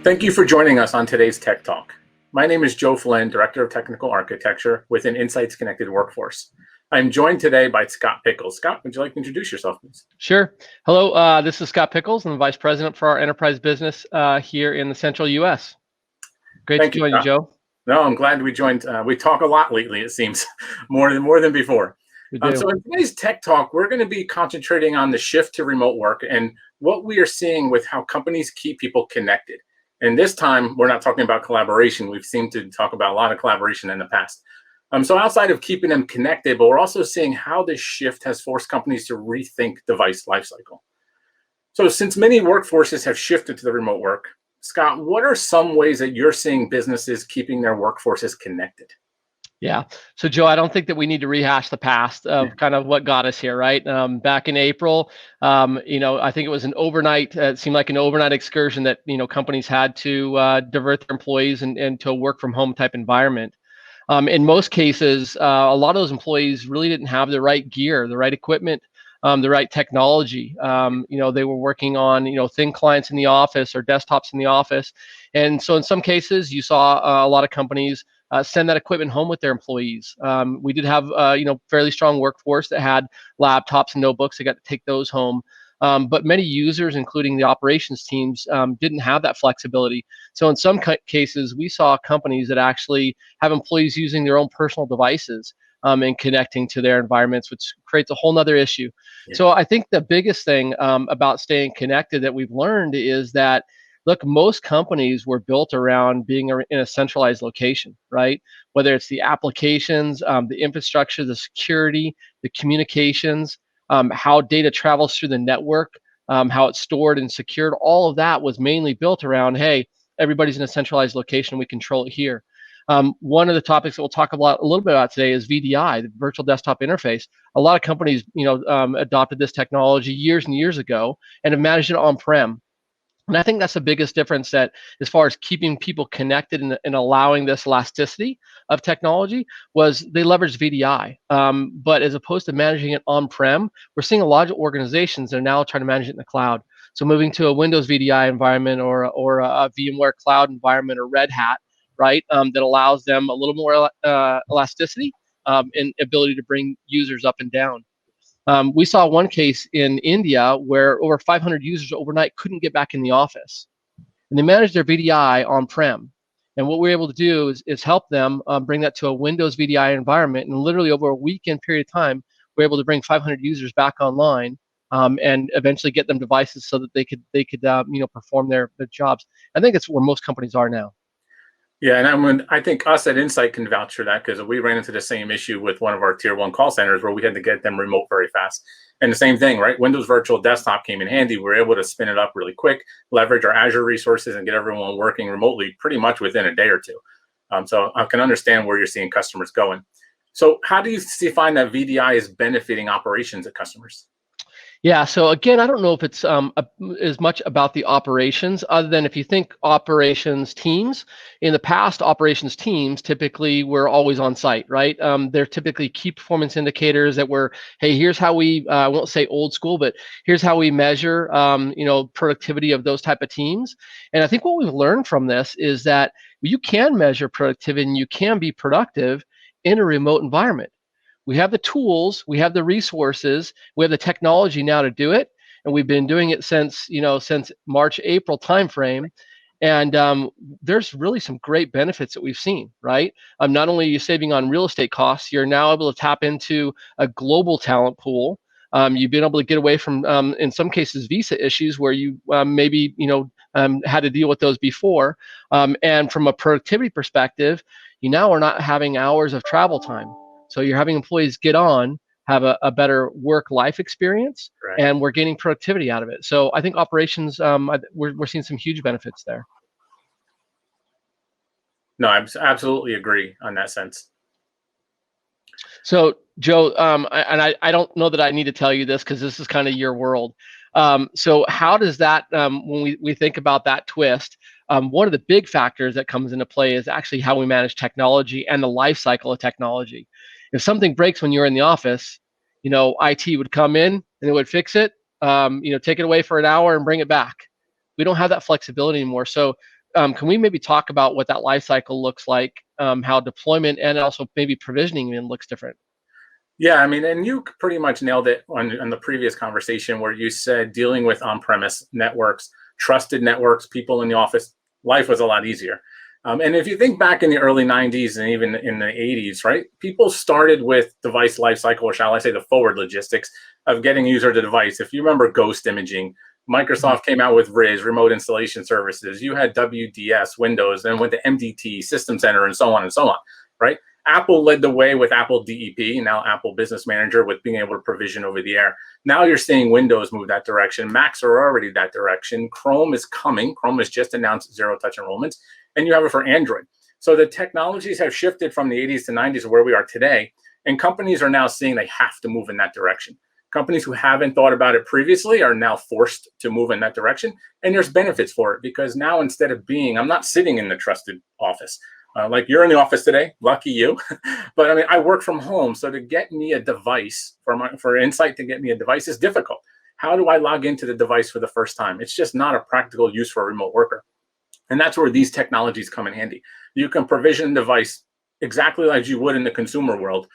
Thank you for joining us on today's Tech Talk. My name is Joe Flynn, Director of Technical Architecture within Insights Connected Workforce. I'm joined today by Scott Pickles. Scott, would you like to introduce yourself, please? Sure. Hello, this is Scott Pickles. I'm the Vice President for our enterprise business here in the Central U.S. Great to Thank you, join you, Scott. Joe. No, I'm glad we joined. We talk a lot lately, it seems, more than before. We do. So in today's Tech Talk, we're going to be concentrating on the shift to remote work and what we are seeing with how companies keep people connected. And this time, we're not talking about collaboration. We've seemed to talk about a lot of collaboration in the past. So outside of keeping them connected, but we're also seeing how this shift has forced companies to rethink device lifecycle. So since many workforces have shifted to the remote work, Scott, what are some ways that you're seeing businesses keeping their workforces connected? Yeah. So, Joe, I don't think that we need to rehash the past of kind of what got us here, right? Back in April, I think it was an overnight, it seemed like an overnight excursion that, companies had to divert their employees and to a work from home type environment. In most cases, a lot of those employees really didn't have the right gear, the right equipment, the right technology. They were working on, thin clients in the office or desktops in the office. And so in some cases, you saw a lot of companies send that equipment home with their employees. We did have, fairly strong workforce that had laptops and notebooks. They got to take those home. But many users, including the operations teams, didn't have that flexibility. So in some cases, we saw companies that actually have employees using their own personal devices and connecting to their environments, which creates a whole nother issue. Yeah. So I think the biggest thing about staying connected that we've learned is that, look, most companies were built around being in a centralized location, right? Whether it's the applications, the infrastructure, the security, the communications, how data travels through the network, how it's stored and secured, all of that was mainly built around, hey, everybody's in a centralized location, we control it here. One of the topics that we'll talk a little bit about today is VDI, the virtual desktop interface. A lot of companies, adopted this technology years and years ago and have managed it on-prem. And I think that's the biggest difference, that as far as keeping people connected and allowing this elasticity of technology, was they leveraged VDI. But as opposed to managing it on-prem, we're seeing a lot of organizations that are now trying to manage it in the cloud. So moving to a Windows VDI environment or a VMware cloud environment or Red Hat, right, that allows them a little more elasticity and ability to bring users up and down. We saw one case in India where over 500 users overnight couldn't get back in the office, and they managed their VDI on-prem. And what we're able to do is help them bring that to a Windows VDI environment, and literally over a weekend period of time, we're able to bring 500 users back online and eventually get them devices so that they could perform their jobs. I think it's where most companies are now. Yeah, and I think us at Insight can vouch for that, because we ran into the same issue with one of our tier one call centers where we had to get them remote very fast. And the same thing, right? Windows Virtual Desktop came in handy. We were able to spin it up really quick, leverage our Azure resources, and get everyone working remotely pretty much within a day or two. So I can understand where you're seeing customers going. So how do you find that VDI is benefiting operations at customers? Yeah, so again, I don't know if it's as much about the operations, other than if you think operations teams, in the past, operations teams typically were always on site, right? They're typically key performance indicators that were, hey, here's how we, I won't say old school, but here's how we measure, productivity of those type of teams. And I think what we've learned from this is that you can measure productivity and you can be productive in a remote environment. We have the tools, we have the resources, we have the technology now to do it, and we've been doing it since March, April timeframe. And there's really some great benefits that we've seen, right? Not only are you saving on real estate costs, you're now able to tap into a global talent pool. You've been able to get away from, in some cases, visa issues where you maybe had to deal with those before. And from a productivity perspective, you now are not having hours of travel time. So you're having employees get on, have a better work-life experience, right, and we're gaining productivity out of it. So I think operations, we're seeing some huge benefits there. No, I absolutely agree on that sense. So Joe, I don't know that I need to tell you this because this is kind of your world. So how does that, when we think about that twist, one of the big factors that comes into play is actually how we manage technology and the life cycle of technology. If something breaks when you're in the office, IT would come in and it would fix it, take it away for an hour and bring it back. We don't have that flexibility anymore. So can we maybe talk about what that life cycle looks like, how deployment and also maybe provisioning even looks different? Yeah, I mean, and you pretty much nailed it on the previous conversation where you said dealing with on-premise networks, trusted networks, people in the office, life was a lot easier. And if you think back in the early 90s and even in the 80s, right, people started with device lifecycle, or shall I say the forward logistics of getting user to device. If you remember ghost imaging, Mhm. Microsoft came out with RIS, remote installation services. You had WDS, Windows, then went to MDT, System Center, and so on and so on, right? Apple led the way with Apple DEP, now Apple Business Manager, with being able to provision over the air. Now you're seeing Windows move that direction. Macs are already that direction. Chrome is coming. Chrome has just announced zero touch enrollments, and you have it for Android. So the technologies have shifted from the 80s to 90s to where we are today, and companies are now seeing they have to move in that direction. Companies who haven't thought about it previously are now forced to move in that direction, and there's benefits for it because now instead of being, I'm not sitting in the trusted office. Like you're in the office today, lucky you. But I mean, I work from home, so to get me a device for Insight to get me a device is difficult. How do I log into the device for the first time? It's just not a practical use for a remote worker, and that's where these technologies come in handy. You can provision a device exactly like you would in the consumer world,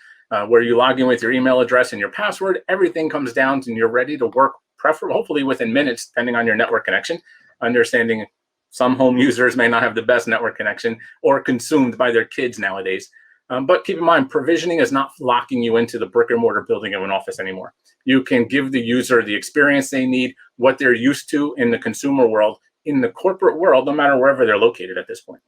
where you log in with your email address and your password. Everything comes down, and you're ready to work, preferably hopefully within minutes, depending on your network connection. Understanding some home users may not have the best network connection or consumed by their kids nowadays. But keep in mind, provisioning is not locking you into the brick and mortar building of an office anymore. You can give the user the experience they need, what they're used to in the consumer world, in the corporate world, no matter wherever they're located at this point.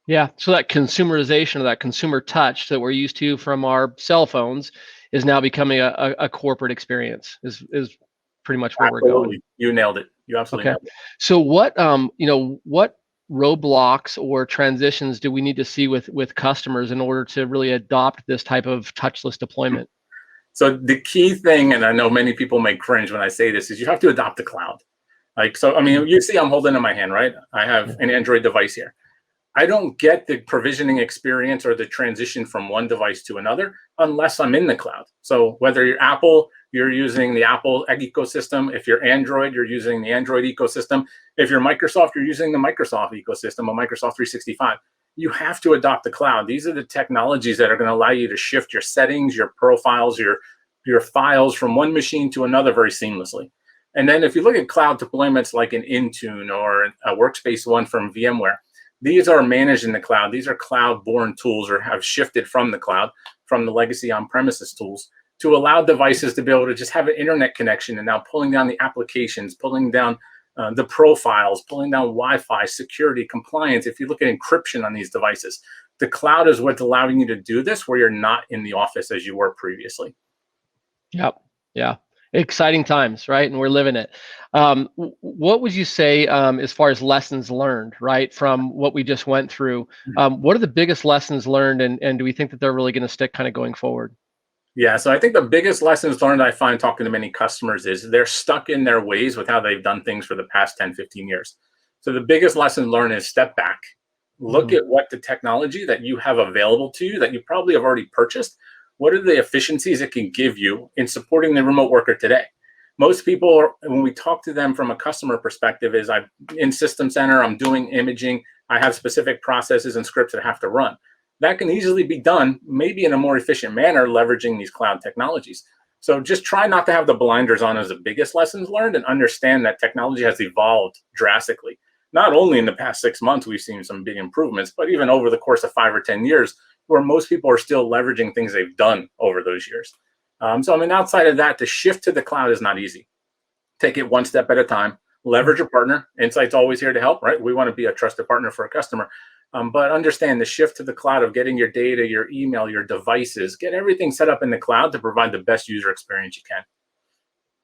Yeah, so that consumerization of that consumer touch that we're used to from our cell phones is now becoming a corporate experience. Is pretty much where we're going. Absolutely. You nailed it. You absolutely Okay. nailed it. So what roadblocks or transitions do we need to see with customers in order to really adopt this type of touchless deployment? So the key thing, and I know many people may cringe when I say this, is you have to adopt the cloud. Like, so, I mean, you see I'm holding in my hand, right? I have Mhm. an Android device here. I don't get the provisioning experience or the transition from one device to another unless I'm in the cloud. So whether you're Apple, you're using the Apple ecosystem. If you're Android, you're using the Android ecosystem. If you're Microsoft, you're using the Microsoft ecosystem, a Microsoft 365. You have to adopt the cloud. These are the technologies that are going to allow you to shift your settings, your profiles, your files from one machine to another very seamlessly. And then if you look at cloud deployments like an Intune or a Workspace ONE from VMware, these are managed in the cloud. These are cloud-born tools or have shifted from the cloud, from the legacy on-premises tools, to allow devices to be able to just have an internet connection and now pulling down the applications, pulling down the profiles, pulling down Wi-Fi, security, compliance. If you look at encryption on these devices, the cloud is what's allowing you to do this where you're not in the office as you were previously. Yep. Yeah. Exciting times, right? And we're living it. What would you say as far as lessons learned, right, from what we just went through? What are the biggest lessons learned, and do we think that they're really going to stick kind of going forward? Yeah, so I think the biggest lessons learned I find talking to many customers is they're stuck in their ways with how they've done things for the past 10, 15 years. So the biggest lesson learned is step back, look Mhm. at what the technology that you have available to you that you probably have already purchased, what are the efficiencies it can give you in supporting the remote worker today? Most people, when we talk to them from a customer perspective, is I'm in System Center, I'm doing imaging, I have specific processes and scripts that have to run. That can easily be done, maybe in a more efficient manner, leveraging these cloud technologies. So just try not to have the blinders on as the biggest lessons learned and understand that technology has evolved drastically. Not only in the past 6 months, we've seen some big improvements, but even over the course of 5 or 10 years, where most people are still leveraging things they've done over those years. So, I mean, outside of that, the shift to the cloud is not easy. Take it one step at a time. Leverage a partner. Insight's always here to help, right? We want to be a trusted partner for a customer. But understand the shift to the cloud of getting your data, your email, your devices, get everything set up in the cloud to provide the best user experience you can.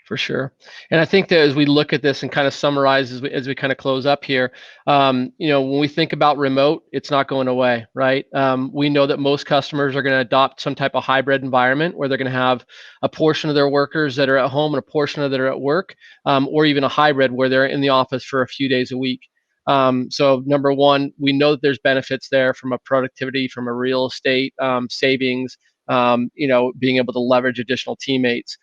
For sure. And I think that as we look at this and kind of summarize as we kind of close up here, when we think about remote, it's not going away, right? We know that most customers are going to adopt some type of hybrid environment where they're going to have a portion of their workers that are at home and a portion of that are at work, or even a hybrid where they're in the office for a few days a week. So number one, we know that there's benefits there from a productivity, from a real estate savings, being able to leverage additional teammates.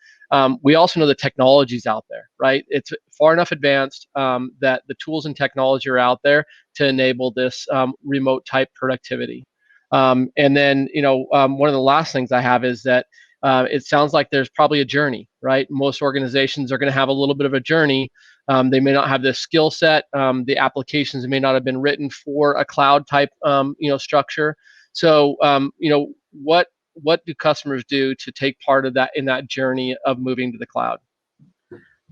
We also know the technology's out there, right? It's far enough advanced that the tools and technology are out there to enable this remote type productivity. And then, one of the last things I have is that it sounds like there's probably a journey, right? Most organizations are going to have a little bit of a journey. They may not have the skill set. The applications may not have been written for a cloud type, structure. So, what do customers do to take part of that in that journey of moving to the cloud?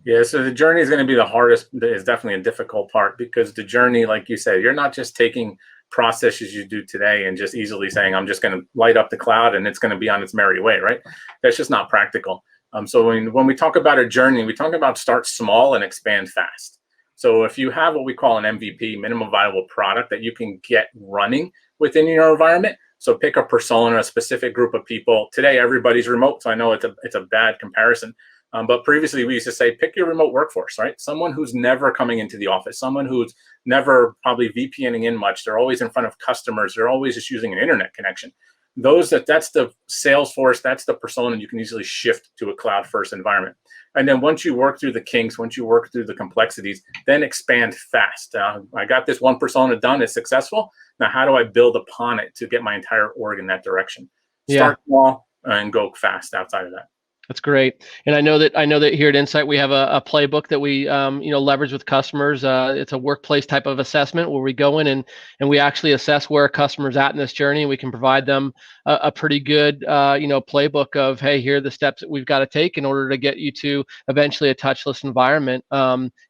Yeah, so the journey is going to be the hardest. Is definitely a difficult part, because the journey, like you said, you're not just taking processes you do today and just easily saying, I'm just going to light up the cloud and it's going to be on its merry way, right? That's just not practical. So when we talk about a journey, we talk about start small and expand fast. So if you have what we call an MVP, minimum viable product, that you can get running within your environment. So pick a persona, a specific group of people. Today, everybody's remote, so I know it's a bad comparison. But previously, we used to say, pick your remote workforce, right? Someone who's never coming into the office, someone who's never probably VPNing in much. They're always in front of customers. They're always just using an internet connection. That's the sales force. That's the persona you can easily shift to a cloud-first environment. And then once you work through the kinks, once you work through the complexities, then expand fast. I got this one persona done, it's successful. Now, how do I build upon it to get my entire org in that direction? Start small and go fast outside of that. That's great. And I know that here at Insight, we have a playbook that we leverage with customers. It's a workplace type of assessment where we go in and we actually assess where a customer's at in this journey. We can provide them a pretty good playbook of, hey, here are the steps that we've got to take in order to get you to eventually a touchless environment.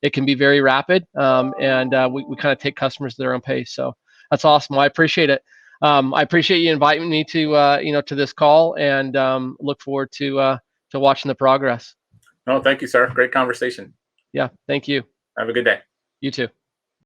It can be very rapid, and we kind of take customers at their own pace. So that's awesome. Well, I appreciate it. I appreciate you inviting me to to this call, and look forward to watching the progress. No, thank you, sir. Great conversation. Yeah, thank you. Have a good day. You too.